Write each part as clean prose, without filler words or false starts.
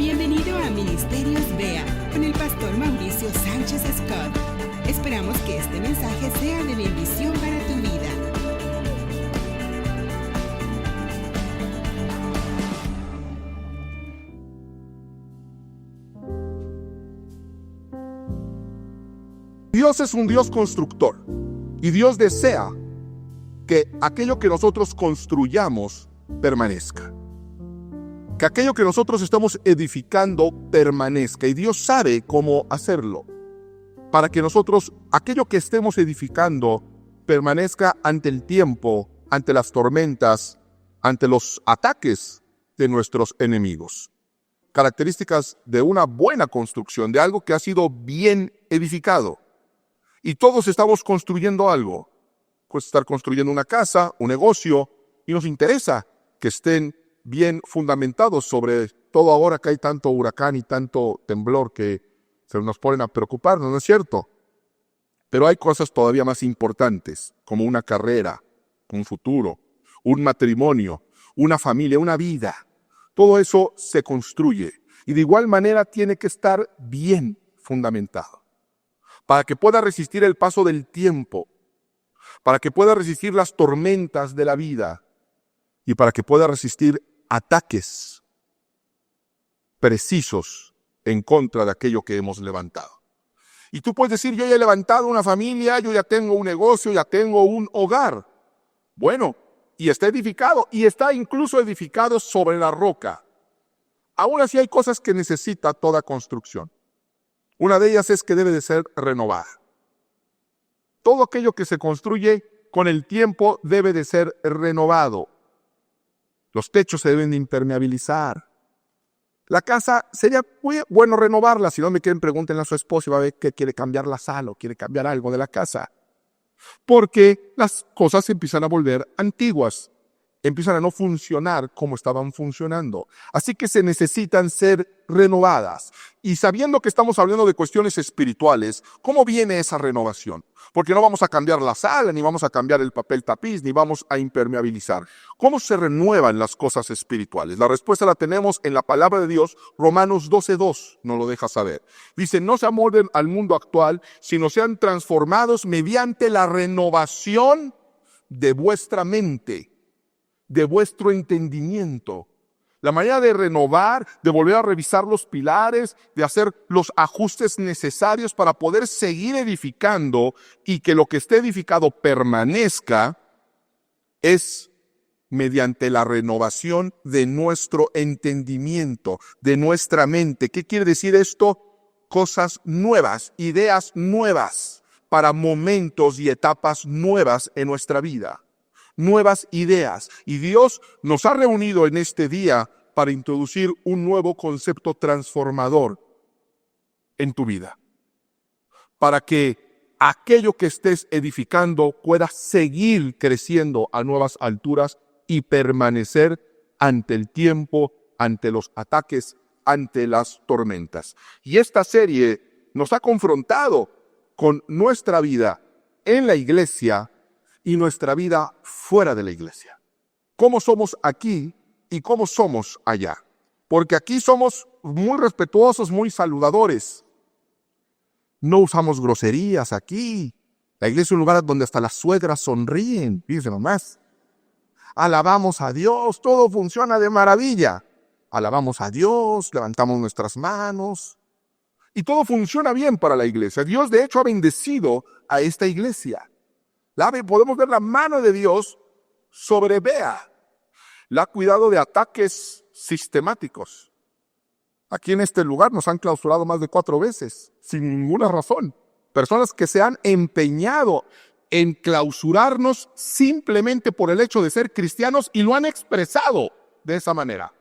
Bienvenido a Ministerios BEA con el pastor Mauricio Sánchez Scott. Esperamos que este mensaje sea de bendición para tu vida. Dios es un Dios constructor y Dios desea que aquello que nosotros construyamos permanezca. Que aquello que nosotros estamos edificando permanezca, y Dios sabe cómo hacerlo para que nosotros, aquello que estemos edificando, permanezca ante el tiempo, ante las tormentas, ante los ataques de nuestros enemigos. Características de una buena construcción, de algo que ha sido bien edificado. Y todos estamos construyendo algo. Puedes estar construyendo una casa, un negocio, y nos interesa que estén bien fundamentados, sobre todo ahora que hay tanto huracán y tanto temblor que se nos ponen a preocuparnos, ¿no es cierto? Pero hay cosas todavía más importantes, como una carrera, un futuro, un matrimonio, una familia, una vida. Todo eso se construye y de igual manera tiene que estar bien fundamentado para que pueda resistir el paso del tiempo, para que pueda resistir las tormentas de la vida y para que pueda resistir ataques precisos en contra de aquello que hemos levantado. Y tú puedes decir, yo ya he levantado una familia, yo ya tengo un negocio, ya tengo un hogar. Bueno, y está edificado, y está incluso edificado sobre la roca. Aún así hay cosas que necesita toda construcción. Una de ellas es que debe de ser renovada. Todo aquello que se construye con el tiempo debe de ser renovado. Los techos se deben de impermeabilizar. La casa sería muy bueno renovarla. Si no me quieren, pregúntenle a su esposo y va a ver que quiere cambiar la sala o quiere cambiar algo de la casa. Porque las cosas empiezan a volver antiguas. Empiezan a no funcionar como estaban funcionando. Así que se necesitan ser renovadas. Y sabiendo que estamos hablando de cuestiones espirituales, ¿cómo viene esa renovación? Porque no vamos a cambiar la sala, ni vamos a cambiar el papel tapiz, ni vamos a impermeabilizar. ¿Cómo se renuevan las cosas espirituales? La respuesta la tenemos en la palabra de Dios, Romanos 12:2, nos lo deja saber. Dice, no se amolden al mundo actual, sino sean transformados mediante la renovación de vuestra mente, de vuestro entendimiento. La manera de renovar, de volver a revisar los pilares, de hacer los ajustes necesarios para poder seguir edificando y que lo que esté edificado permanezca, es mediante la renovación de nuestro entendimiento, de nuestra mente. ¿Qué quiere decir esto? Cosas nuevas, ideas nuevas para momentos y etapas nuevas en nuestra vida. Nuevas ideas. Y Dios nos ha reunido en este día para introducir un nuevo concepto transformador en tu vida. Para que aquello que estés edificando pueda seguir creciendo a nuevas alturas y permanecer ante el tiempo, ante los ataques, ante las tormentas. Y esta serie nos ha confrontado con nuestra vida en la iglesia y nuestra vida fuera de la iglesia. ¿Cómo somos aquí y cómo somos allá? Porque aquí somos muy respetuosos, muy saludadores. No usamos groserías aquí. La iglesia es un lugar donde hasta las suegras sonríen, fíjense nomás. Alabamos a Dios, todo funciona de maravilla. Alabamos a Dios, levantamos nuestras manos y todo funciona bien para la iglesia. Dios de hecho ha bendecido a esta iglesia. Podemos ver la mano de Dios sobre BEA. La ha cuidado de ataques sistemáticos. Aquí en este lugar nos han clausurado más de 4 veces, sin ninguna razón. Personas que se han empeñado en clausurarnos simplemente por el hecho de ser cristianos y lo han expresado de esa manera.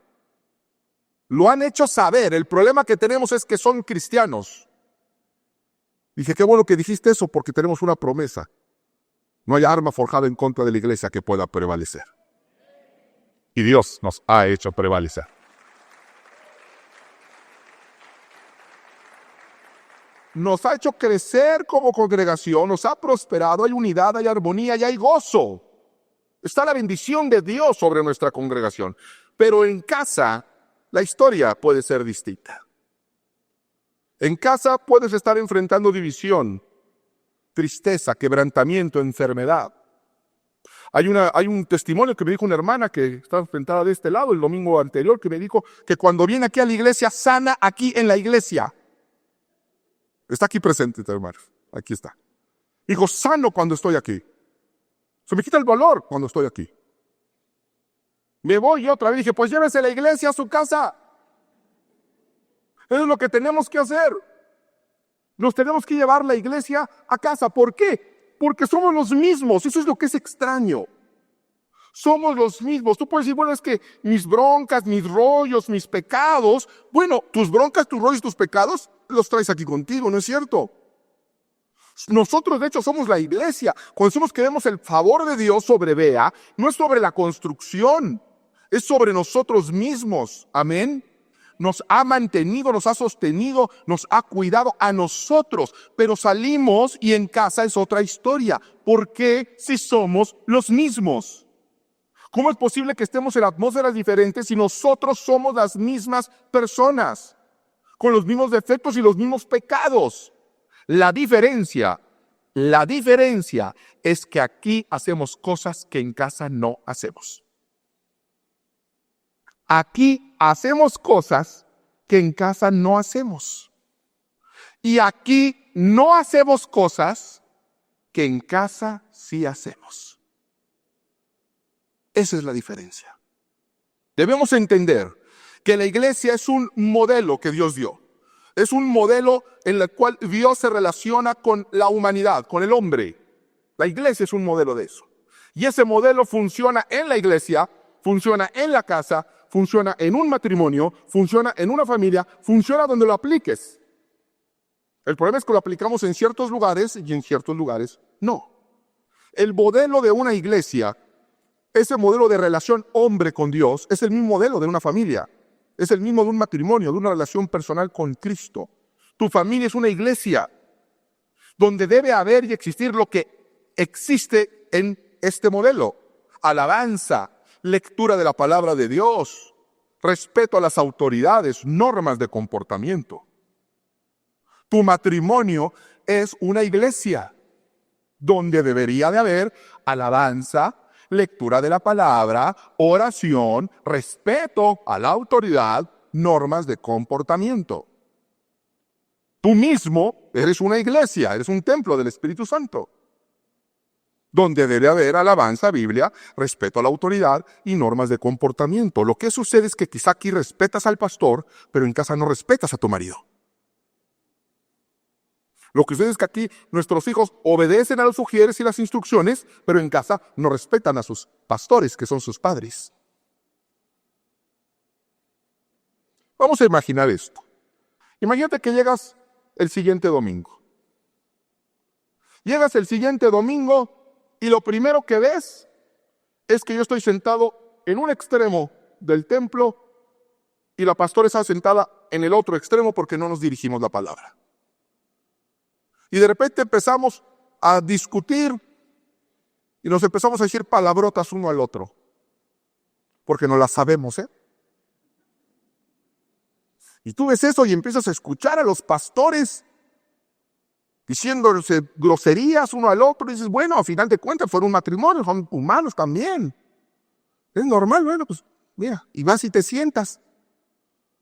Lo han hecho saber. El problema que tenemos es que son cristianos. Dije, qué bueno que dijiste eso porque tenemos una promesa. No hay arma forjada en contra de la iglesia que pueda prevalecer. Y Dios nos ha hecho prevalecer. Nos ha hecho crecer como congregación, nos ha prosperado, hay unidad, hay armonía y hay gozo. Está la bendición de Dios sobre nuestra congregación. Pero en casa la historia puede ser distinta. En casa puedes estar enfrentando división, tristeza, quebrantamiento, enfermedad. Hay un testimonio que me dijo una hermana que estaba sentada de este lado el domingo anterior, que me dijo que cuando viene aquí a la iglesia, sana aquí en la iglesia. Está aquí presente, hermano. Aquí está. Dijo, sano cuando estoy aquí. Se me quita el dolor cuando estoy aquí. Me voy y otra vez dije, pues llévese la iglesia a su casa. Eso es lo que tenemos que hacer. Nos tenemos que llevar la iglesia a casa. ¿Por qué? Porque somos los mismos. Eso es lo que es extraño. Somos los mismos. Tú puedes decir, bueno, es que mis broncas, mis rollos, mis pecados. Bueno, tus broncas, tus rollos, tus pecados, los traes aquí contigo, ¿no es cierto? Nosotros, de hecho, somos la iglesia. Cuando decimos que vemos el favor de Dios sobre Bea, no es sobre la construcción, es sobre nosotros mismos. Amén. Nos ha mantenido, nos ha sostenido, nos ha cuidado a nosotros. Pero salimos y en casa es otra historia. ¿Por qué si somos los mismos? ¿Cómo es posible que estemos en atmósferas diferentes si nosotros somos las mismas personas? Con los mismos defectos y los mismos pecados. La diferencia es que aquí hacemos cosas que en casa no hacemos. Aquí hacemos cosas que en casa no hacemos. Y aquí no hacemos cosas que en casa sí hacemos. Esa es la diferencia. Debemos entender que la iglesia es un modelo que Dios dio. Es un modelo en el cual Dios se relaciona con la humanidad, con el hombre. La iglesia es un modelo de eso. Y ese modelo funciona en la iglesia, funciona en la casa, funciona en un matrimonio, funciona en una familia, funciona donde lo apliques. El problema es que lo aplicamos en ciertos lugares y en ciertos lugares no. El modelo de una iglesia, ese modelo de relación hombre con Dios, es el mismo modelo de una familia. Es el mismo de un matrimonio, de una relación personal con Cristo. Tu familia es una iglesia donde debe haber y existir lo que existe en este modelo. Alabanza, lectura de la palabra de Dios, respeto a las autoridades, normas de comportamiento. Tu matrimonio es una iglesia donde debería de haber alabanza, lectura de la palabra, oración, respeto a la autoridad, normas de comportamiento. Tú mismo eres una iglesia, eres un templo del Espíritu Santo, donde debe haber alabanza, Biblia, respeto a la autoridad y normas de comportamiento. Lo que sucede es que quizá aquí respetas al pastor, pero en casa no respetas a tu marido. Lo que sucede es que aquí nuestros hijos obedecen a los sugieres y las instrucciones, pero en casa no respetan a sus pastores, que son sus padres. Vamos a imaginar esto. Imagínate que llegas el siguiente domingo. Llegas el siguiente domingo y lo primero que ves es que yo estoy sentado en un extremo del templo y la pastora está sentada en el otro extremo porque no nos dirigimos la palabra. Y de repente empezamos a discutir y nos empezamos a decir palabrotas uno al otro. Porque no las sabemos, ¿eh? Y tú ves eso y empiezas a escuchar a los pastores diciéndose groserías uno al otro. Y dices, bueno, a final de cuentas fueron un matrimonio, son humanos también. Es normal, bueno, pues mira, y vas y te sientas.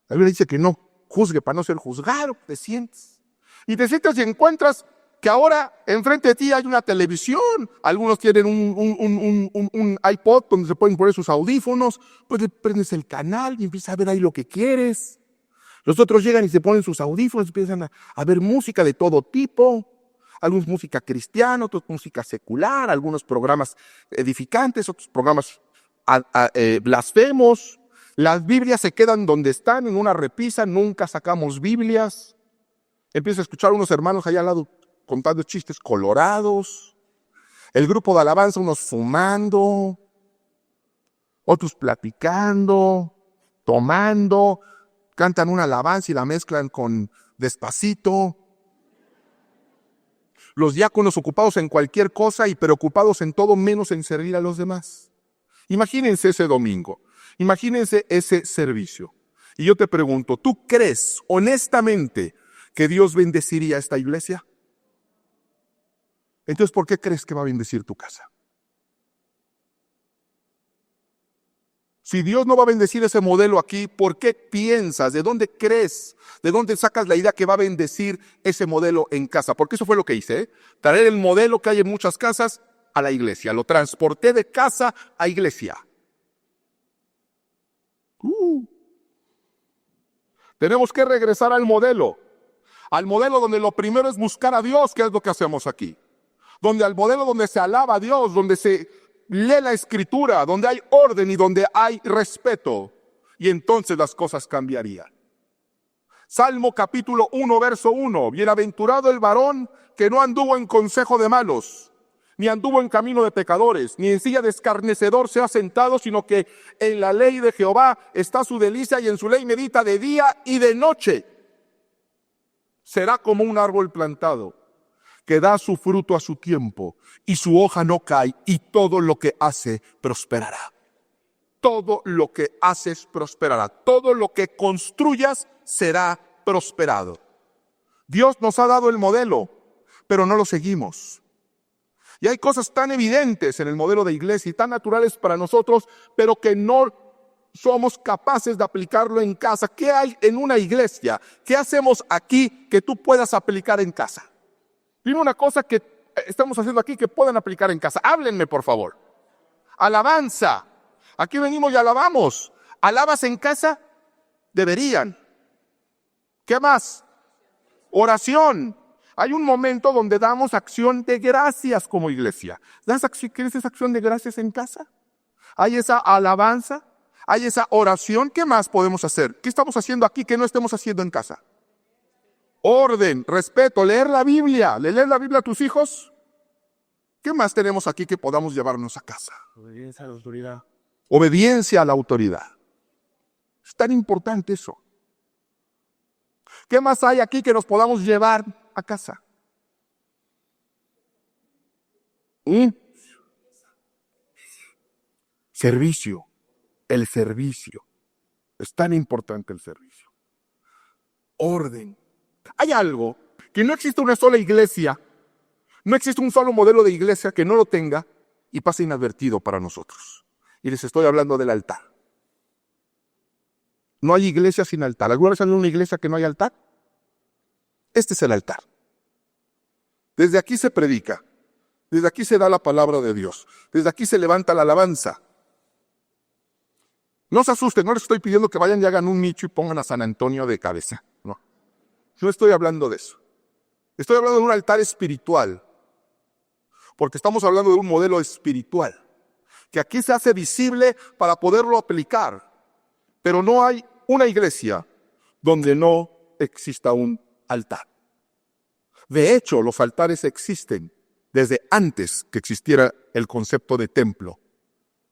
La Biblia dice que no juzgue para no ser juzgado, te sientas. Y te sientas y encuentras que ahora enfrente de ti hay una televisión. Algunos tienen un iPod donde se pueden poner sus audífonos. Pues le prendes el canal y empiezas a ver ahí lo que quieres. Los otros llegan y se ponen sus audífonos y empiezan a ver música de todo tipo. Algunos música cristiana, otros música secular, algunos programas edificantes, otros programas blasfemos. Las Biblias se quedan donde están, en una repisa, nunca sacamos Biblias. Empieza a escuchar a unos hermanos allá al lado contando chistes colorados. El grupo de alabanza, unos fumando, otros platicando, tomando, cantan una alabanza y la mezclan con Despacito. Los diáconos ocupados en cualquier cosa y preocupados en todo menos en servir a los demás. Imagínense ese domingo, imagínense ese servicio. Y yo te pregunto, ¿tú crees honestamente que Dios bendeciría esta iglesia? Entonces, ¿por qué crees que va a bendecir tu casa? Si Dios no va a bendecir ese modelo aquí, ¿por qué piensas? ¿De dónde crees? ¿De dónde sacas la idea que va a bendecir ese modelo en casa? Porque eso fue lo que hice, traer el modelo que hay en muchas casas a la iglesia. Lo transporté de casa a iglesia. Tenemos que regresar al modelo donde lo primero es buscar a Dios, que es lo que hacemos aquí. Al modelo donde se alaba a Dios, donde se lee la Escritura, donde hay orden y donde hay respeto. Y entonces las cosas cambiarían. Salmo capítulo 1, verso 1. Bienaventurado el varón que no anduvo en consejo de malos, ni anduvo en camino de pecadores, ni en silla de escarnecedor se ha sentado, sino que en la ley de Jehová está su delicia y en su ley medita de día y de noche. Será como un árbol plantado, que da su fruto a su tiempo, y su hoja no cae, y todo lo que hace prosperará. Todo lo que haces prosperará. Todo lo que construyas será prosperado. Dios nos ha dado el modelo, pero no lo seguimos. Y hay cosas tan evidentes en el modelo de iglesia y tan naturales para nosotros, pero que no somos capaces de aplicarlo en casa. ¿Qué hay en una iglesia? ¿Qué hacemos aquí que tú puedas aplicar en casa? Dime una cosa que estamos haciendo aquí que puedan aplicar en casa. Háblenme, por favor. Alabanza. Aquí venimos y alabamos. ¿Alabas en casa? Deberían. ¿Qué más? Oración. Hay un momento donde damos acción de gracias como iglesia. ¿Quieres esa acción de gracias en casa? ¿Hay esa alabanza? ¿Hay esa oración? ¿Qué más podemos hacer? ¿Qué estamos haciendo aquí que no estemos haciendo en casa? Orden, respeto, leer la Biblia. ¿Le lees la Biblia a tus hijos? ¿Qué más tenemos aquí que podamos llevarnos a casa? Obediencia a la autoridad. Obediencia a la autoridad. Es tan importante eso. ¿Qué más hay aquí que nos podamos llevar a casa? Servicio. El servicio. Es tan importante el servicio. Orden. Hay algo que no existe una sola iglesia, no existe un solo modelo de iglesia que no lo tenga y pase inadvertido para nosotros. Y les estoy hablando del altar. No hay iglesia sin altar. ¿Alguna vez han ido a una iglesia que no hay altar? Este es el altar. Desde aquí se predica. Desde aquí se da la palabra de Dios. Desde aquí se levanta la alabanza. No se asusten, no les estoy pidiendo que vayan y hagan un nicho y pongan a San Antonio de cabeza. No estoy hablando de eso. Estoy hablando de un altar espiritual. Porque estamos hablando de un modelo espiritual. Que aquí se hace visible para poderlo aplicar. Pero no hay una iglesia donde no exista un altar. De hecho, los altares existen desde antes que existiera el concepto de templo.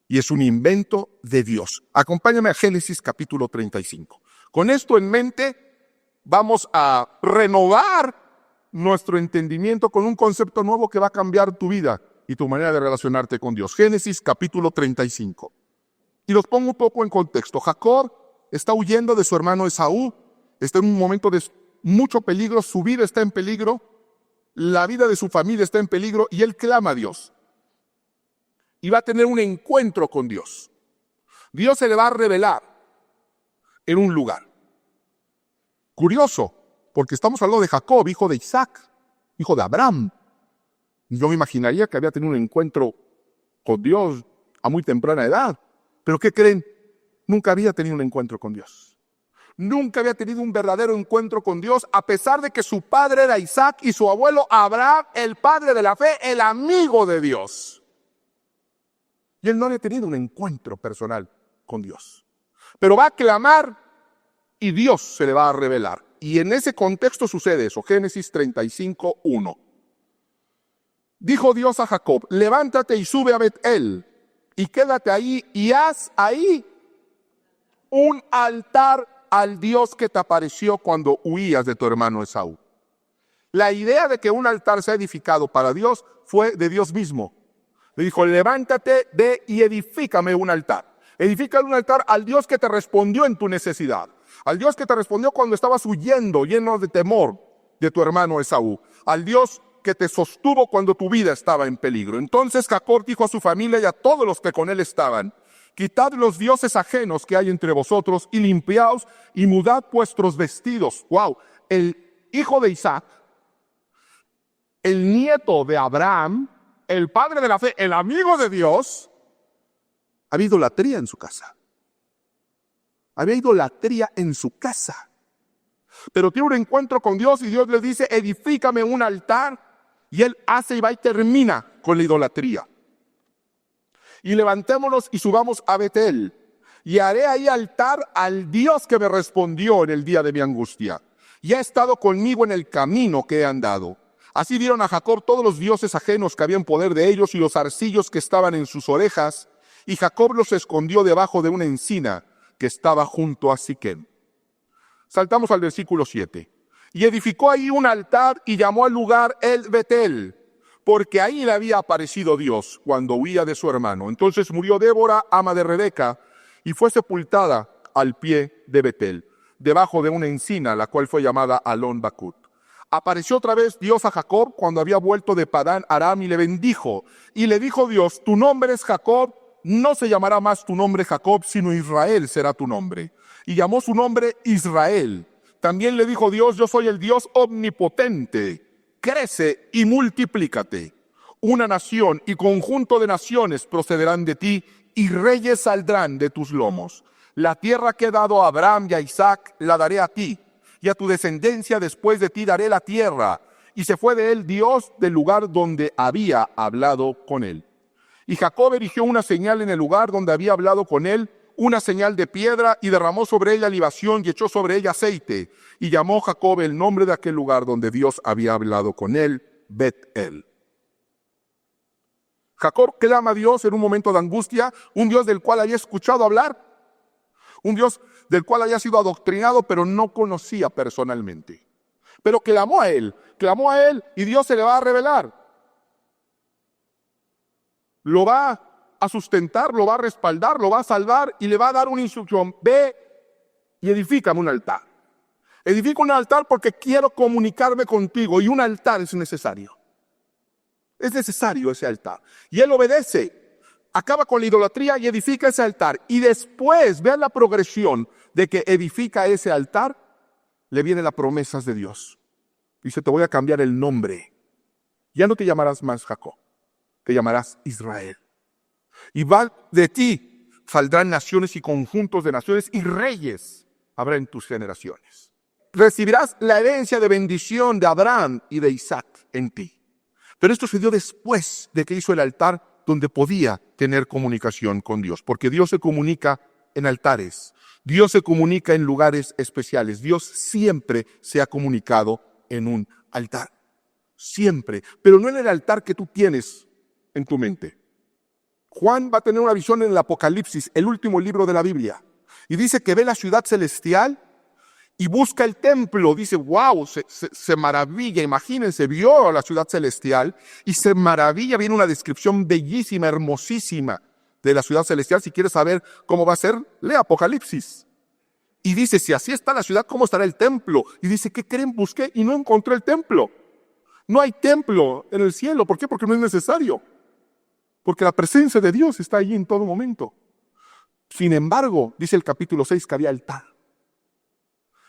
Y es un invento de Dios. Acompáñame a Génesis capítulo 35. Con esto en mente, vamos a renovar nuestro entendimiento con un concepto nuevo que va a cambiar tu vida y tu manera de relacionarte con Dios. Génesis capítulo 35. Y los pongo un poco en contexto. Jacob está huyendo de su hermano Esaú. Está en un momento de mucho peligro. Su vida está en peligro. La vida de su familia está en peligro. Y él clama a Dios. Y va a tener un encuentro con Dios. Dios se le va a revelar en un lugar. Curioso, porque estamos hablando de Jacob, hijo de Isaac, hijo de Abraham. Yo me imaginaría que había tenido un encuentro con Dios a muy temprana edad. Pero ¿qué creen? Nunca había tenido un encuentro con Dios. Nunca había tenido un verdadero encuentro con Dios, a pesar de que su padre era Isaac y su abuelo Abraham, el padre de la fe, el amigo de Dios. Y él no había tenido un encuentro personal con Dios. Pero va a clamar y Dios se le va a revelar. Y en ese contexto sucede eso. Génesis 35, 1. Dijo Dios a Jacob, levántate y sube a Bet-el y quédate ahí y haz ahí un altar al Dios que te apareció cuando huías de tu hermano Esaú. La idea de que un altar sea edificado para Dios fue de Dios mismo. Le dijo, levántate, ve y edifícame un altar. Edifica un altar al Dios que te respondió en tu necesidad, al Dios que te respondió cuando estabas huyendo, lleno de temor de tu hermano Esaú, al Dios que te sostuvo cuando tu vida estaba en peligro. Entonces Jacob dijo a su familia y a todos los que con él estaban: quitad los dioses ajenos que hay entre vosotros y limpiaos y mudad vuestros vestidos. Wow, el hijo de Isaac, el nieto de Abraham, el padre de la fe, el amigo de Dios, había idolatría en su casa. Había idolatría en su casa. Pero tiene un encuentro con Dios y Dios le dice: edifícame un altar. Y él hace y va y termina con la idolatría. Y levantémonos y subamos a Betel. Y haré ahí altar al Dios que me respondió en el día de mi angustia. Y ha estado conmigo en el camino que he andado. Así dieron a Jacob todos los dioses ajenos que había en poder de ellos y los zarcillos que estaban en sus orejas. Y Jacob los escondió debajo de una encina que estaba junto a Siquem. Saltamos al versículo 7. Y edificó ahí un altar y llamó al lugar El Betel, porque ahí le había aparecido Dios cuando huía de su hermano. Entonces murió Débora, ama de Rebeca, y fue sepultada al pie de Betel, debajo de una encina, la cual fue llamada Alon Bacut. Apareció otra vez Dios a Jacob cuando había vuelto de Padán Aram y le bendijo. Y le dijo Dios: tu nombre es Jacob, no se llamará más tu nombre Jacob, sino Israel será tu nombre. Y llamó su nombre Israel. También le dijo Dios: yo soy el Dios omnipotente, crece y multiplícate. Una nación y conjunto de naciones procederán de ti, y reyes saldrán de tus lomos. La tierra que he dado a Abraham y a Isaac la daré a ti, y a tu descendencia después de ti daré la tierra. Y se fue de él Dios del lugar donde había hablado con él. Y Jacob erigió una señal en el lugar donde había hablado con él, una señal de piedra, y derramó sobre ella libación y echó sobre ella aceite. Y llamó Jacob el nombre de aquel lugar donde Dios había hablado con él, Bet-El. Jacob clama a Dios en un momento de angustia, un Dios del cual había escuchado hablar, un Dios del cual había sido adoctrinado, pero no conocía personalmente. Pero clamó a él y Dios se le va a revelar. Lo va a sustentar, lo va a respaldar, lo va a salvar y le va a dar una instrucción: ve y edifícame un altar. Edifica un altar porque quiero comunicarme contigo, y un altar es necesario. Es necesario ese altar. Y él obedece, acaba con la idolatría y edifica ese altar. Y después, vean la progresión de que edifica ese altar, le vienen las promesas de Dios. Dice: te voy a cambiar el nombre. Ya no te llamarás más Jacob, te llamarás Israel. Y va de ti saldrán naciones y conjuntos de naciones, y reyes habrá en tus generaciones. Recibirás la herencia de bendición de Abraham y de Isaac en ti. Pero esto se dio después de que hizo el altar donde podía tener comunicación con Dios, porque Dios se comunica en altares, Dios se comunica en lugares especiales. Dios siempre se ha comunicado en un altar, siempre, pero no en el altar que tú tienes en tu mente. Juan va a tener una visión en el Apocalipsis, el último libro de la Biblia, y dice que ve la ciudad celestial y busca el templo. Dice: wow, se maravilla, imagínense, vio la ciudad celestial y se maravilla. Viene una descripción bellísima, hermosísima de la ciudad celestial. Si quieres saber cómo va a ser, lee Apocalipsis. Y dice: si así está la ciudad, ¿cómo estará el templo? Y dice: ¿qué creen? Busqué y no encontré el templo. No hay templo en el cielo. ¿Por qué? Porque no es necesario. Porque la presencia de Dios está allí en todo momento. Sin embargo, dice el capítulo 6 que había altar.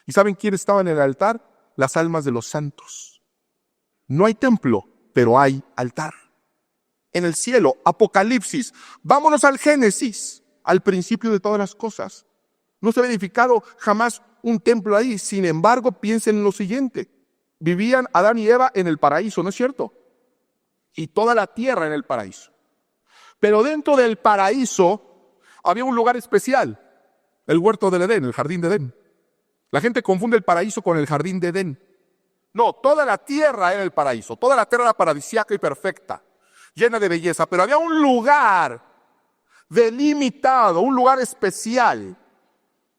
¿Y saben quién estaba en el altar? Las almas de los santos. No hay templo, pero hay altar. En el cielo, Apocalipsis. Vámonos al Génesis, al principio de todas las cosas. No se había edificado jamás un templo ahí. Sin embargo, piensen en lo siguiente. Vivían Adán y Eva en el paraíso, ¿no es cierto? Y toda la tierra en el paraíso. Pero dentro del paraíso había un lugar especial, el huerto del Edén, el jardín de Edén. La gente confunde el paraíso con el jardín de Edén. No, toda la tierra era el paraíso, toda la tierra era paradisíaca y perfecta, llena de belleza, pero había un lugar delimitado, un lugar especial,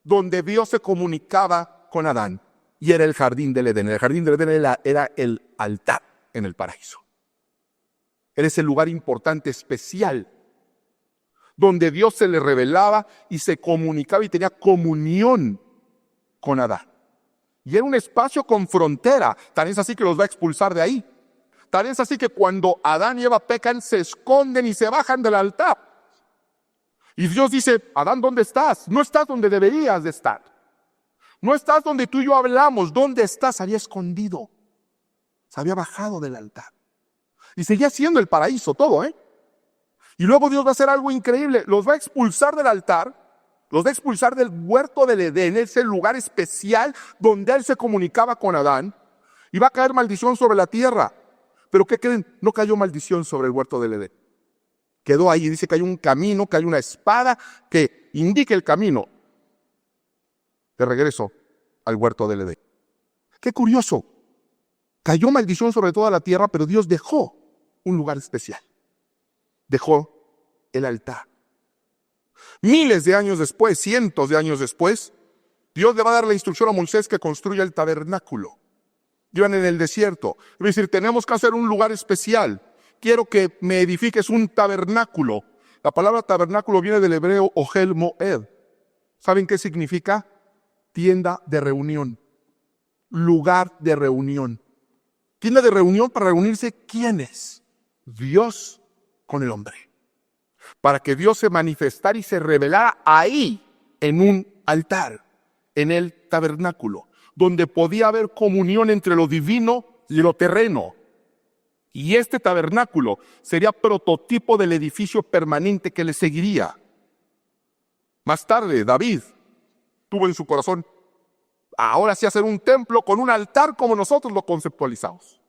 donde Dios se comunicaba con Adán, y era el jardín del Edén. El jardín del Edén era el altar en el paraíso. Era ese lugar importante, especial, donde Dios se le revelaba y se comunicaba y tenía comunión con Adán. Y era un espacio con frontera, tan es así que los va a expulsar de ahí. Tan es así que cuando Adán y Eva pecan, se esconden y se bajan del altar. Y Dios dice, Adán, ¿dónde estás? No estás donde deberías de estar. No estás donde tú y yo hablamos. ¿Dónde estás? Se había escondido. Se había bajado del altar. Y seguía siendo el paraíso todo, ¿eh? Y luego Dios va a hacer algo increíble. Los va a expulsar del altar. Los va a expulsar del huerto del Edén, ese lugar especial donde Él se comunicaba con Adán. Y va a caer maldición sobre la tierra. Pero ¿qué creen? No cayó maldición sobre el huerto del Edén. Quedó ahí, dice que hay un camino, que hay una espada que indica el camino de regreso al huerto del Edén. Qué curioso. Cayó maldición sobre toda la tierra, pero Dios dejó un lugar especial. Dejó el altar. Miles de años después, cientos de años después, Dios le va a dar la instrucción a Moisés que construya el tabernáculo. Iban en el desierto. Es decir, tenemos que hacer un lugar especial. Quiero que me edifiques un tabernáculo. La palabra tabernáculo viene del hebreo Ohel Moed. ¿Saben qué significa? Tienda de reunión. Lugar de reunión. Tienda de reunión para reunirse, ¿quiénes? Dios con el hombre. Para que Dios se manifestara y se revelara ahí, en un altar, en el tabernáculo, donde podía haber comunión entre lo divino y lo terreno. Y este tabernáculo sería prototipo del edificio permanente que le seguiría. Más tarde, David tuvo en su corazón, ahora sí hacer un templo con un altar como nosotros lo conceptualizamos.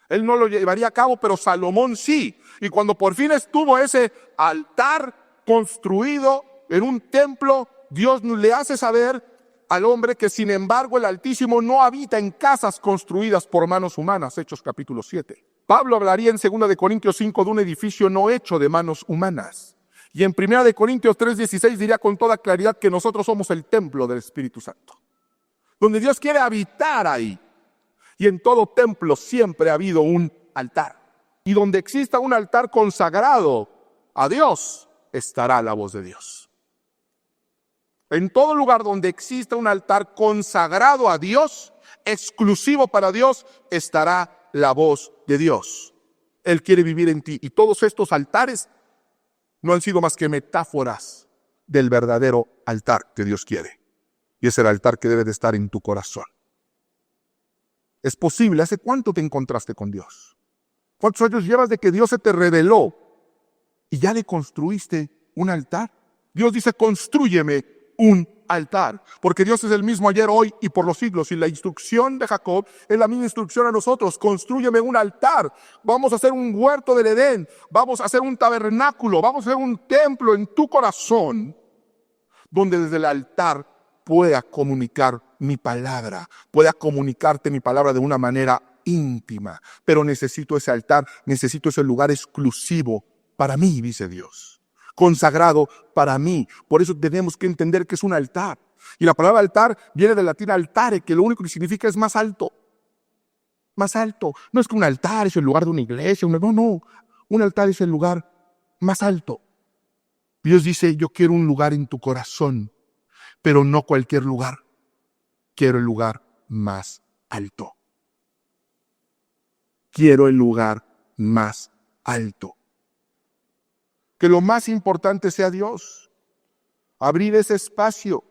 Él no lo llevaría a cabo, pero Salomón sí. Y cuando por fin estuvo ese altar construido en un templo, Dios le hace saber al hombre que sin embargo el Altísimo no habita en casas construidas por manos humanas. Hechos capítulo 7. Pablo hablaría en 2 de Corintios 5 de un edificio no hecho de manos humanas. Y en 1 de Corintios 3:16 diría con toda claridad que nosotros somos el templo del Espíritu Santo, donde Dios quiere habitar ahí. Y en todo templo siempre ha habido un altar. Y donde exista un altar consagrado a Dios, estará la voz de Dios. En todo lugar donde exista un altar consagrado a Dios, exclusivo para Dios, estará la voz de Dios. Él quiere vivir en ti. Y todos estos altares no han sido más que metáforas del verdadero altar que Dios quiere. Y es el altar que debe de estar en tu corazón. Es posible. ¿Hace cuánto te encontraste con Dios? ¿Cuántos años llevas de que Dios se te reveló y ya le construiste un altar? Dios dice, constrúyeme un altar, porque Dios es el mismo ayer, hoy y por los siglos. Y la instrucción de Jacob es la misma instrucción a nosotros. Constrúyeme un altar. Vamos a hacer un huerto del Edén. Vamos a hacer un tabernáculo. Vamos a hacer un templo en tu corazón, donde desde el altar pueda comunicar mi palabra, pueda comunicarte mi palabra de una manera íntima. Pero necesito ese altar, necesito ese lugar exclusivo para mí, dice Dios, consagrado para mí. Por eso tenemos que entender que es un altar. Y la palabra altar viene del latín altare, que lo único que significa es más alto. Más alto. No es que un altar es el lugar de una iglesia, no. Un altar es el lugar más alto. Dios dice, yo quiero un lugar en tu corazón, pero no cualquier lugar. Quiero el lugar más alto. Quiero el lugar más alto. Que lo más importante sea Dios. Abrir ese espacio.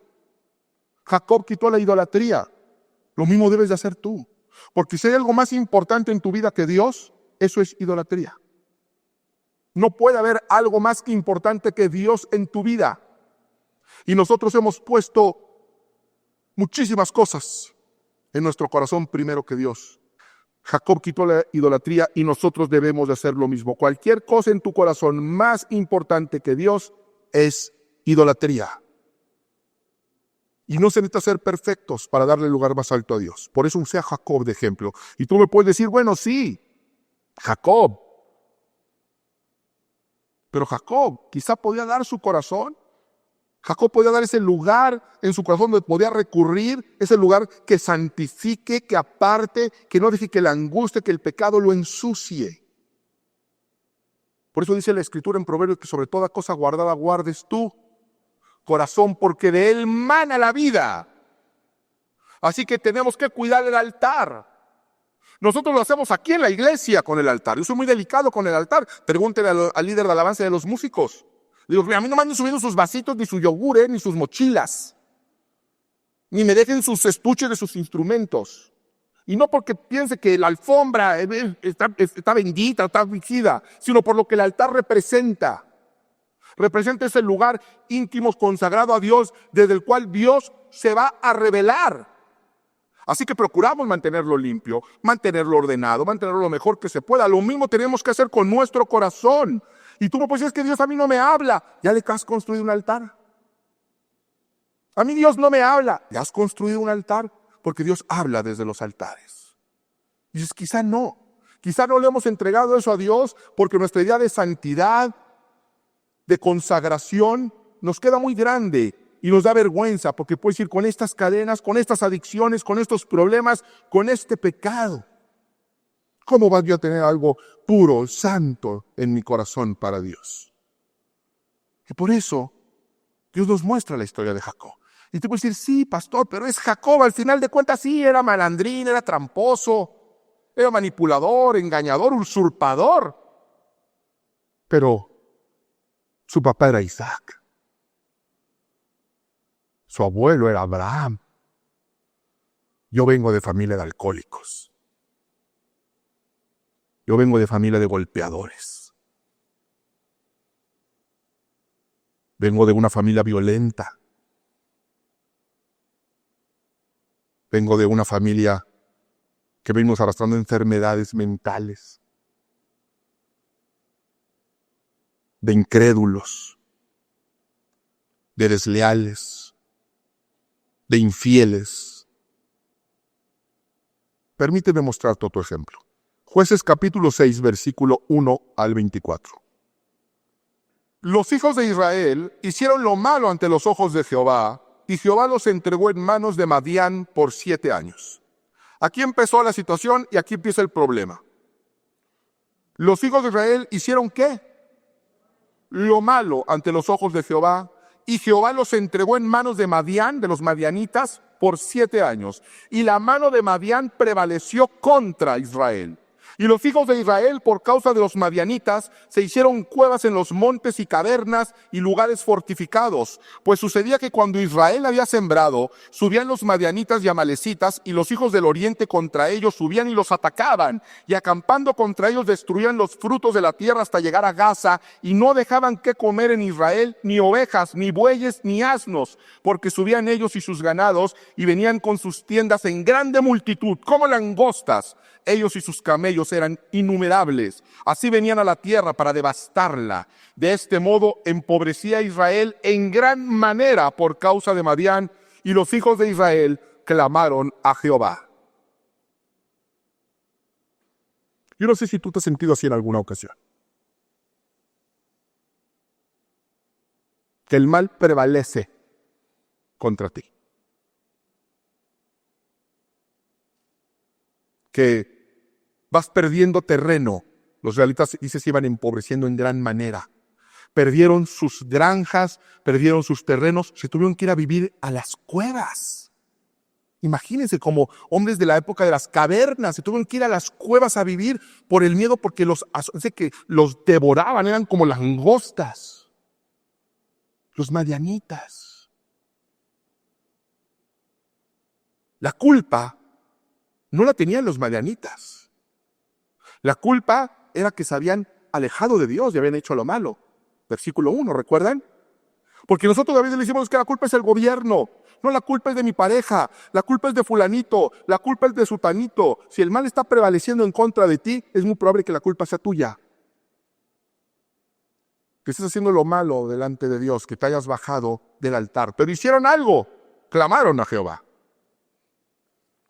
Jacob quitó la idolatría. Lo mismo debes de hacer tú. Porque si hay algo más importante en tu vida que Dios, eso es idolatría. No puede haber algo más que importante que Dios en tu vida. Y nosotros hemos puesto muchísimas cosas en nuestro corazón primero que Dios. Jacob quitó la idolatría y nosotros debemos de hacer lo mismo. Cualquier cosa en tu corazón más importante que Dios es idolatría. Y no se necesita ser perfectos para darle el lugar más alto a Dios. Por eso usé a Jacob de ejemplo. Y tú me puedes decir, bueno, sí, Jacob. Pero Jacob quizá podía dar su corazón. Jacob podía dar ese lugar en su corazón donde podía recurrir, ese lugar que santifique, que aparte, que no deje que la angustia, que el pecado lo ensucie. Por eso dice la Escritura en Proverbios que sobre toda cosa guardada guardes tu corazón, porque de él mana la vida. Así que tenemos que cuidar el altar. Nosotros lo hacemos aquí en la iglesia con el altar. Yo soy muy delicado con el altar. Pregúntenle al líder de alabanza de los músicos. Digo, a mí no me anden subiendo sus vasitos, ni su yogur, ni sus mochilas. Ni me dejen sus estuches de sus instrumentos. Y no porque piense que la alfombra está bendita, está vigida, sino por lo que el altar representa. Representa ese lugar íntimo consagrado a Dios, desde el cual Dios se va a revelar. Así que procuramos mantenerlo limpio, mantenerlo ordenado, mantenerlo lo mejor que se pueda. Lo mismo tenemos que hacer con nuestro corazón. Y tú me puedes decir, es que Dios a mí no me habla. ¿Ya le has construido un altar? A mí Dios no me habla. ¿Ya has construido un altar? Porque Dios habla desde los altares. Y dices, quizá no le hemos entregado eso a Dios porque nuestra idea de santidad, de consagración, nos queda muy grande y nos da vergüenza porque puedes ir con estas cadenas, con estas adicciones, con estos problemas, con este pecado. ¿Cómo va yo a tener algo puro, santo en mi corazón para Dios? Y por eso Dios nos muestra la historia de Jacob. Y te puedes decir, sí, pastor, pero es Jacob, al final de cuentas sí, era malandrín, era tramposo, era manipulador, engañador, usurpador. Pero su papá era Isaac. Su abuelo era Abraham. Yo vengo de familia de alcohólicos. Yo vengo de familia de golpeadores. Vengo de una familia violenta. Vengo de una familia que venimos arrastrando enfermedades mentales, de incrédulos, de desleales, de infieles. Permíteme mostrarte otro ejemplo. Jueces capítulo 6, versículo 1 al 24. Los hijos de Israel hicieron lo malo ante los ojos de Jehová, y Jehová los entregó en manos de Madián por 7 años. Aquí empezó la situación y aquí empieza el problema. Los hijos de Israel hicieron ¿qué? Lo malo ante los ojos de Jehová, y Jehová los entregó en manos de Madián, de los madianitas, por 7 años. Y la mano de Madián prevaleció contra Israel. Y los hijos de Israel, por causa de los madianitas, se hicieron cuevas en los montes y cavernas y lugares fortificados. Pues sucedía que cuando Israel había sembrado, subían los madianitas y amalecitas, y los hijos del oriente contra ellos subían y los atacaban. Y acampando contra ellos destruían los frutos de la tierra hasta llegar a Gaza, y no dejaban qué comer en Israel, ni ovejas, ni bueyes, ni asnos, porque subían ellos y sus ganados, y venían con sus tiendas en grande multitud, como langostas. Ellos y sus camellos eran innumerables. Así venían a la tierra para devastarla. De este modo empobrecía a Israel en gran manera por causa de Madián, y los hijos de Israel clamaron a Jehová. Yo no sé si tú te has sentido así en alguna ocasión. Que el mal prevalece contra ti. Que vas perdiendo terreno. Los israelitas, dice, se iban empobreciendo en gran manera. Perdieron sus granjas, perdieron sus terrenos, se tuvieron que ir a vivir a las cuevas. Imagínense, como hombres de la época de las cavernas, se tuvieron que ir a las cuevas a vivir por el miedo, porque los devoraban, eran como langostas. Los madianitas. La culpa no la tenían los madianitas. La culpa era que se habían alejado de Dios y habían hecho lo malo. Versículo 1, ¿recuerdan? Porque nosotros a veces le decimos que la culpa es el gobierno. No, la culpa es de mi pareja, la culpa es de fulanito, la culpa es de sutanito. Si el mal está prevaleciendo en contra de ti, es muy probable que la culpa sea tuya. Que estés haciendo lo malo delante de Dios, que te hayas bajado del altar. Pero hicieron algo, clamaron a Jehová.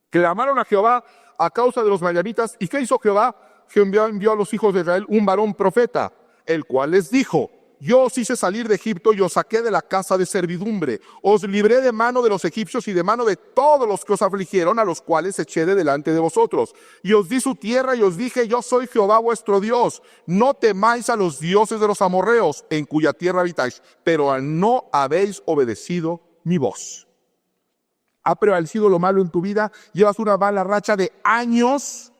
Clamaron a Jehová a causa de los madianitas. ¿Y qué hizo Jehová? Jehová envió a los hijos de Israel un varón profeta, el cual les dijo: yo os hice salir de Egipto y os saqué de la casa de servidumbre. Os libré de mano de los egipcios y de mano de todos los que os afligieron, a los cuales eché de delante de vosotros. Y os di su tierra y os dije, yo soy Jehová vuestro Dios. No temáis a los dioses de los amorreos, en cuya tierra habitáis, pero no habéis obedecido mi voz. ¿Ha prevalecido lo malo en tu vida? ¿Llevas una mala racha de años?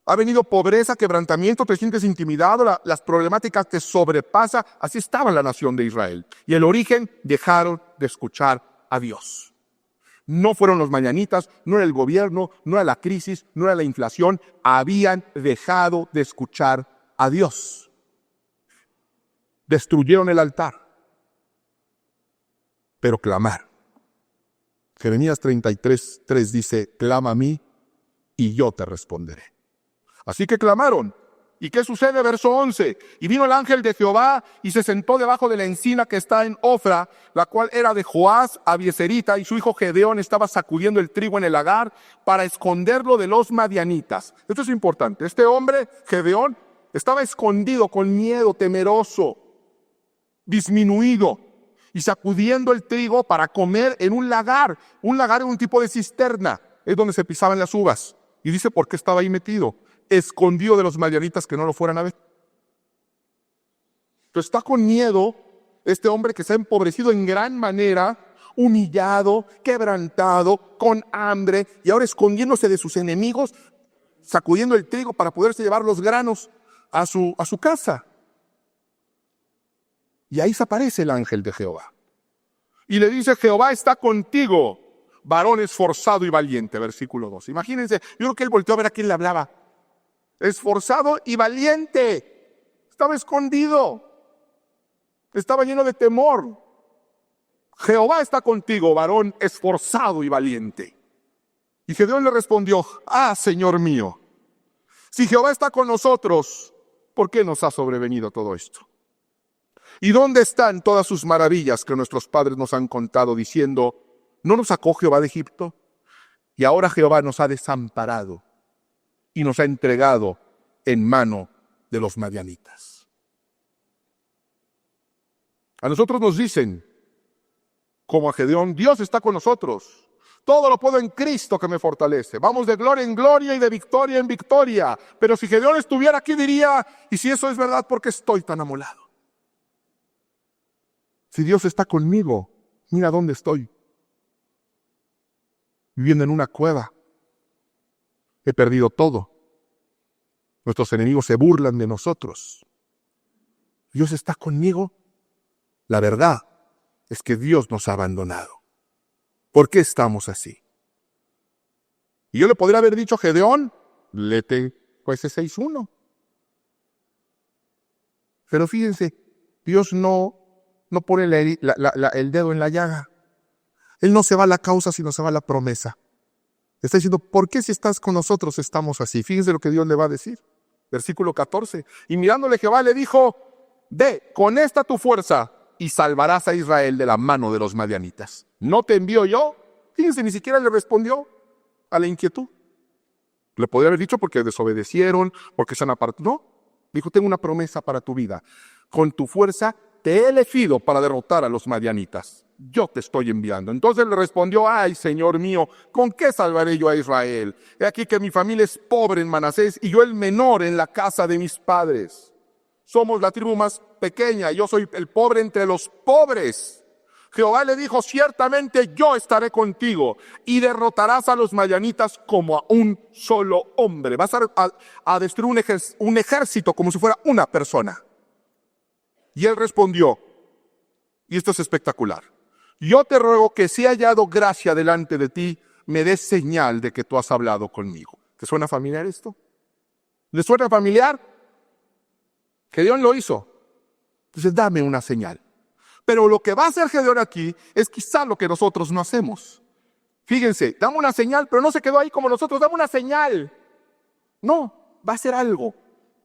Ha venido pobreza, quebrantamiento, te sientes intimidado, las problemáticas te sobrepasan. Así estaba la nación de Israel. Y el origen, dejaron de escuchar a Dios. No fueron los mañanitas, no era el gobierno, no era la crisis, no era la inflación. Habían dejado de escuchar a Dios. Destruyeron el altar. Pero clamar. Jeremías 33:3 dice, clama a mí y yo te responderé. Así que clamaron. ¿Y qué sucede? Verso 11. Y vino el ángel de Jehová y se sentó debajo de la encina que está en Ofra, la cual era de Joás Abieserita, y su hijo Gedeón estaba sacudiendo el trigo en el lagar para esconderlo de los madianitas. Esto es importante. Este hombre, Gedeón, estaba escondido con miedo, temeroso, disminuido, y sacudiendo el trigo para comer en un lagar. Un lagar es un tipo de cisterna, es donde se pisaban las uvas. Y dice por qué estaba ahí metido. Escondido de los madianitas que no lo fueran a ver. Entonces está con miedo este hombre que se ha empobrecido en gran manera, humillado, quebrantado, con hambre, y ahora escondiéndose de sus enemigos, sacudiendo el trigo para poderse llevar los granos a su casa. Y ahí se aparece el ángel de Jehová. Y le dice, Jehová está contigo, varón esforzado y valiente. Versículo 2. Imagínense, yo creo que él volteó a ver a quién le hablaba. Esforzado y valiente. Estaba escondido. Estaba lleno de temor. Jehová está contigo, varón esforzado y valiente. Y Gedeón le respondió, Señor mío, si Jehová está con nosotros, ¿por qué nos ha sobrevenido todo esto? ¿Y dónde están todas sus maravillas que nuestros padres nos han contado, diciendo, ¿no nos sacó Jehová de Egipto? Y ahora Jehová nos ha desamparado y nos ha entregado en mano de los madianitas. A nosotros nos dicen, como a Gedeón, Dios está con nosotros. Todo lo puedo en Cristo que me fortalece. Vamos de gloria en gloria y de victoria en victoria. Pero si Gedeón estuviera aquí diría, y si eso es verdad, ¿por qué estoy tan amolado? Si Dios está conmigo, mira dónde estoy. Viviendo en una cueva. He perdido todo. Nuestros enemigos se burlan de nosotros. Dios está conmigo. La verdad es que Dios nos ha abandonado. ¿Por qué estamos así? Y yo le podría haber dicho a Gedeón, léete Jueces 6:1. Pero fíjense, Dios no pone el dedo en la llaga. Él no se va a la causa, sino se va a la promesa. Está diciendo, ¿por qué si estás con nosotros estamos así? Fíjense lo que Dios le va a decir. Versículo 14. Y mirándole Jehová le dijo, ve, con esta tu fuerza y salvarás a Israel de la mano de los madianitas. ¿No te envío yo? Fíjense, ni siquiera le respondió a la inquietud. Le podría haber dicho porque desobedecieron, porque se han apartado. No, dijo, tengo una promesa para tu vida. Con tu fuerza te he elegido para derrotar a los madianitas. Yo te estoy enviando. Entonces le respondió, ay, Señor mío, ¿con qué salvaré yo a Israel? He aquí que mi familia es pobre en Manasés y yo el menor en la casa de mis padres. Somos la tribu más pequeña y yo soy el pobre entre los pobres. Jehová le dijo, ciertamente yo estaré contigo y derrotarás a los madianitas como a un solo hombre. Vas a destruir un ejército como si fuera una persona. Y él respondió, y esto es espectacular, yo te ruego que si he hallado gracia delante de ti, me des señal de que tú has hablado conmigo. ¿Te suena familiar esto? ¿Le suena familiar? Gedeón lo hizo. Entonces dame una señal. Pero lo que va a hacer Gedeón aquí es quizá lo que nosotros no hacemos. Fíjense, dame una señal, pero no se quedó ahí como nosotros, dame una señal. No, va a hacer algo.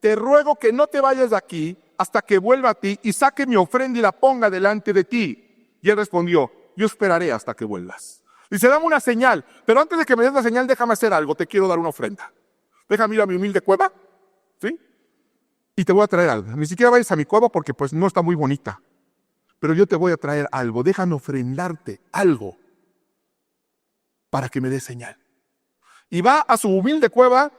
Te ruego que no te vayas de aquí hasta que vuelva a ti y saque mi ofrenda y la ponga delante de ti. Y él respondió, yo esperaré hasta que vuelvas. Dice, dame una señal, pero antes de que me des la señal, déjame hacer algo, te quiero dar una ofrenda. Déjame ir a mi humilde cueva, ¿sí? y te voy a traer algo. Ni siquiera vayas a mi cueva porque pues no está muy bonita. Pero yo te voy a traer algo. Déjame ofrendarte algo para que me des señal. Y va a su humilde cueva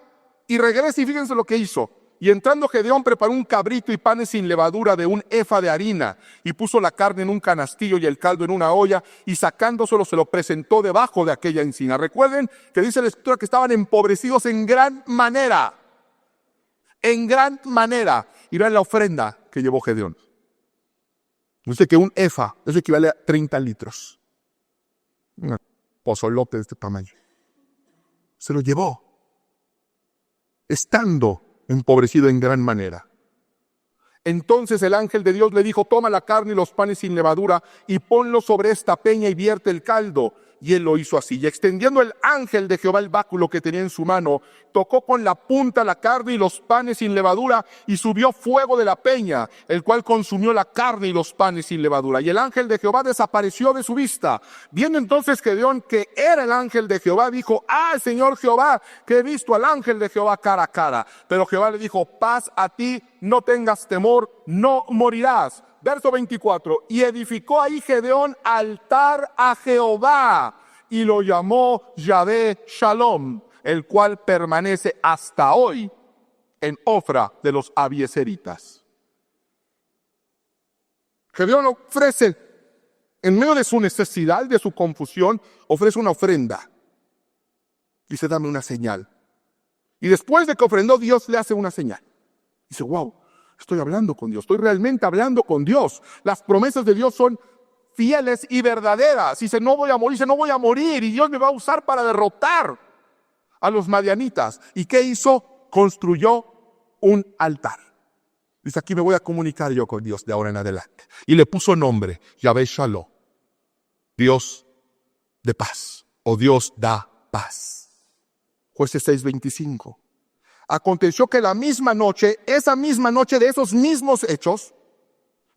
y regresa y fíjense lo que hizo. Y entrando Gedeón preparó un cabrito y panes sin levadura de un efa de harina y puso la carne en un canastillo y el caldo en una olla y sacándoselo se lo presentó debajo de aquella encina. Recuerden que dice la Escritura que estaban empobrecidos en gran manera. En gran manera. Y vean la ofrenda que llevó Gedeón. Dice que un efa, eso equivale a 30 litros. Un pozolote de este tamaño. Se lo llevó. Estando empobrecido en gran manera. Entonces el ángel de Dios le dijo, toma la carne y los panes sin levadura y ponlo sobre esta peña y vierte el caldo. Y él lo hizo así. Y extendiendo el ángel de Jehová el báculo que tenía en su mano, tocó con la punta la carne y los panes sin levadura y subió fuego de la peña, el cual consumió la carne y los panes sin levadura. Y el ángel de Jehová desapareció de su vista. Viendo entonces Gedeón que era el ángel de Jehová, dijo, Señor Jehová, que he visto al ángel de Jehová cara a cara. Pero Jehová le dijo, paz a ti, no tengas temor, no morirás. Verso 24, y edificó ahí Gedeón altar a Jehová y lo llamó Yahvé Shalom, el cual permanece hasta hoy en Ofra de los abiezeritas. Gedeón ofrece, en medio de su necesidad, de su confusión, ofrece una ofrenda. Dice, dame una señal. Y después de que ofrendó, Dios le hace una señal. Dice, wow. Estoy hablando con Dios, estoy realmente hablando con Dios. Las promesas de Dios son fieles y verdaderas. Dice, no voy a morir, dice, no voy a morir. Y Dios me va a usar para derrotar a los madianitas. ¿Y qué hizo? Construyó un altar. Dice, aquí me voy a comunicar yo con Dios de ahora en adelante. Y le puso nombre, Yahvé Shalom, Dios de paz, o Dios da paz. Jueces 6:25. Aconteció que esa misma noche de esos mismos hechos,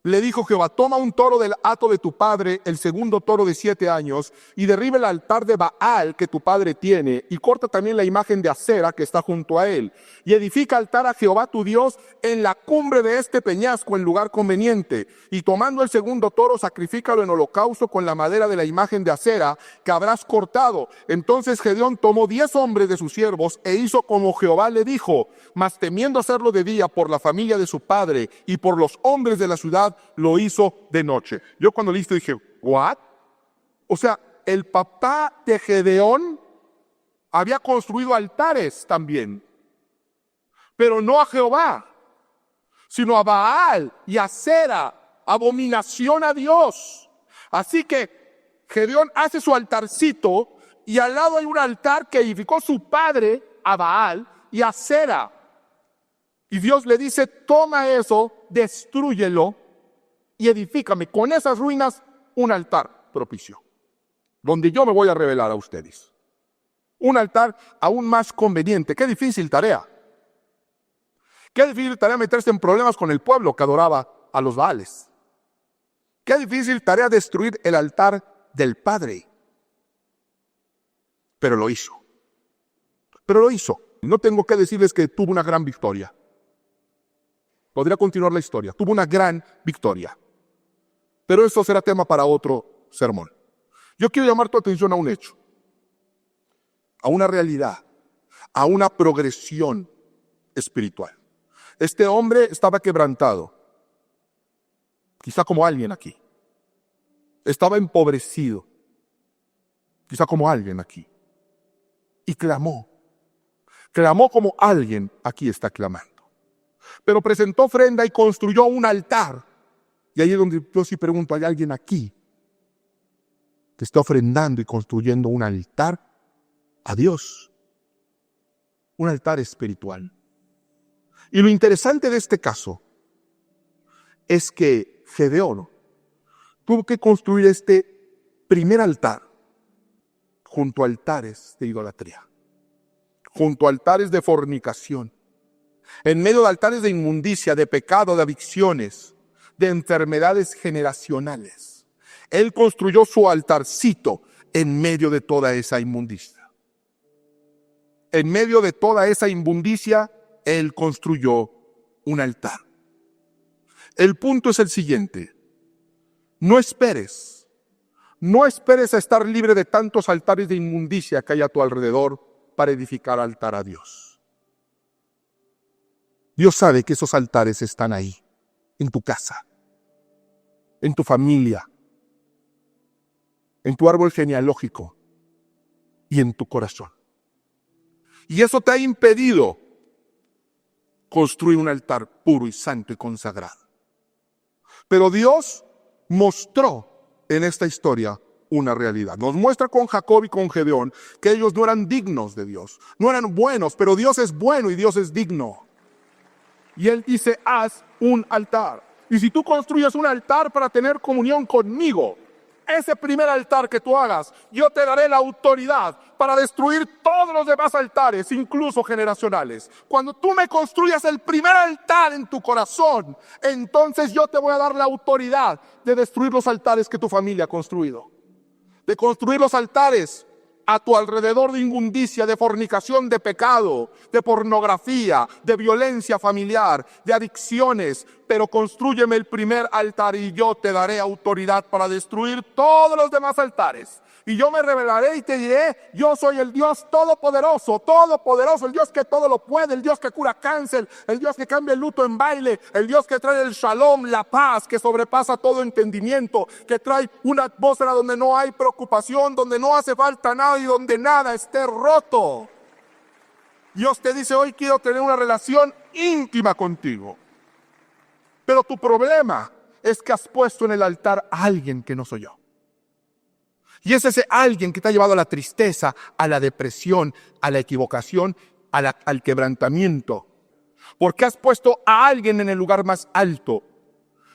le dijo Jehová, toma un toro del hato de tu padre, el segundo toro de 7 años, y derriba el altar de Baal que tu padre tiene, y corta también la imagen de Acera que está junto a él, y edifica altar a Jehová tu Dios en la cumbre de este peñasco en lugar conveniente, y tomando el segundo toro, sacrifícalo en holocausto con la madera de la imagen de Acera que habrás cortado. Entonces Gedeón tomó 10 hombres de sus siervos, e hizo como Jehová le dijo, mas temiendo hacerlo de día por la familia de su padre, y por los hombres de la ciudad, lo hizo de noche. Yo cuando leí esto dije, ¿what? O sea, el papá de Gedeón había construido altares también, pero no a Jehová, sino a Baal y a Acera, abominación a Dios. Así que Gedeón hace su altarcito y al lado hay un altar que edificó su padre a Baal y a Acera. Y Dios le dice, toma eso, destrúyelo y edifícame con esas ruinas un altar propicio, donde yo me voy a revelar a ustedes. Un altar aún más conveniente. Qué difícil tarea. Qué difícil tarea meterse en problemas con el pueblo que adoraba a los Baales. Qué difícil tarea destruir el altar del Padre. Pero lo hizo. No tengo que decirles que tuvo una gran victoria. Podría continuar la historia. Tuvo una gran victoria. Pero eso será tema para otro sermón. Yo quiero llamar tu atención a un hecho, a una realidad, a una progresión espiritual. Este hombre estaba quebrantado, quizá como alguien aquí. Estaba empobrecido, quizá como alguien aquí. Y clamó como alguien aquí está clamando. Pero presentó ofrenda y construyó un altar. Y ahí es donde yo sí pregunto, ¿hay alguien aquí que está ofrendando y construyendo un altar a Dios? Un altar espiritual. Y lo interesante de este caso es que Gedeón tuvo que construir este primer altar junto a altares de idolatría, junto a altares de fornicación, en medio de altares de inmundicia, de pecado, de adicciones, de enfermedades generacionales. Él construyó su altarcito en medio de toda esa inmundicia. En medio de toda esa inmundicia, él construyó un altar. El punto es el siguiente. No esperes a estar libre de tantos altares de inmundicia que hay a tu alrededor para edificar altar a Dios. Dios sabe que esos altares están ahí, en tu casa, en tu familia, en tu árbol genealógico y en tu corazón. Y eso te ha impedido construir un altar puro y santo y consagrado. Pero Dios mostró en esta historia una realidad. Nos muestra con Jacob y con Gedeón que ellos no eran dignos de Dios, no eran buenos, pero Dios es bueno y Dios es digno. Y Él dice, haz un altar. Y si tú construyes un altar para tener comunión conmigo, ese primer altar que tú hagas, yo te daré la autoridad para destruir todos los demás altares, incluso generacionales. Cuando tú me construyas el primer altar en tu corazón, entonces yo te voy a dar la autoridad de destruir los altares que tu familia ha construido. De construir los altares a tu alrededor de inmundicia, de fornicación, de pecado, de pornografía, de violencia familiar, de adicciones. Pero constrúyeme el primer altar y yo te daré autoridad para destruir todos los demás altares. Y yo me revelaré y te diré, yo soy el Dios todopoderoso, el Dios que todo lo puede, el Dios que cura cáncer, el Dios que cambia el luto en baile, el Dios que trae el shalom, la paz que sobrepasa todo entendimiento, que trae una atmósfera donde no hay preocupación, donde no hace falta nada y donde nada esté roto. Dios te dice, hoy quiero tener una relación íntima contigo. Pero tu problema es que has puesto en el altar a alguien que no soy yo. Y es ese alguien que te ha llevado a la tristeza, a la depresión, a la equivocación, al quebrantamiento. Porque has puesto a alguien en el lugar más alto.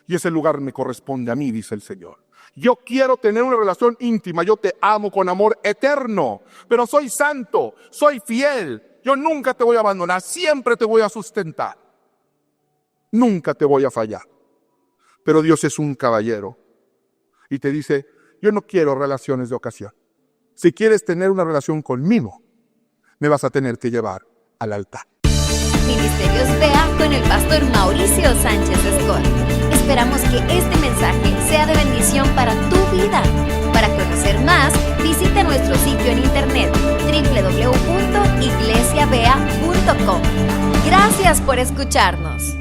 Y ese lugar me corresponde a mí, dice el Señor. Yo quiero tener una relación íntima, yo te amo con amor eterno. Pero soy santo, soy fiel. Yo nunca te voy a abandonar, siempre te voy a sustentar. Nunca te voy a fallar. Pero Dios es un caballero. Y te dice, yo no quiero relaciones de ocasión. Si quieres tener una relación conmigo, me vas a tener que llevar al altar. Ministerios BEA con el pastor Mauricio Sánchez Escort. Esperamos que este mensaje sea de bendición para tu vida. Para conocer más, visita nuestro sitio en internet www.iglesiabea.com. Gracias por escucharnos.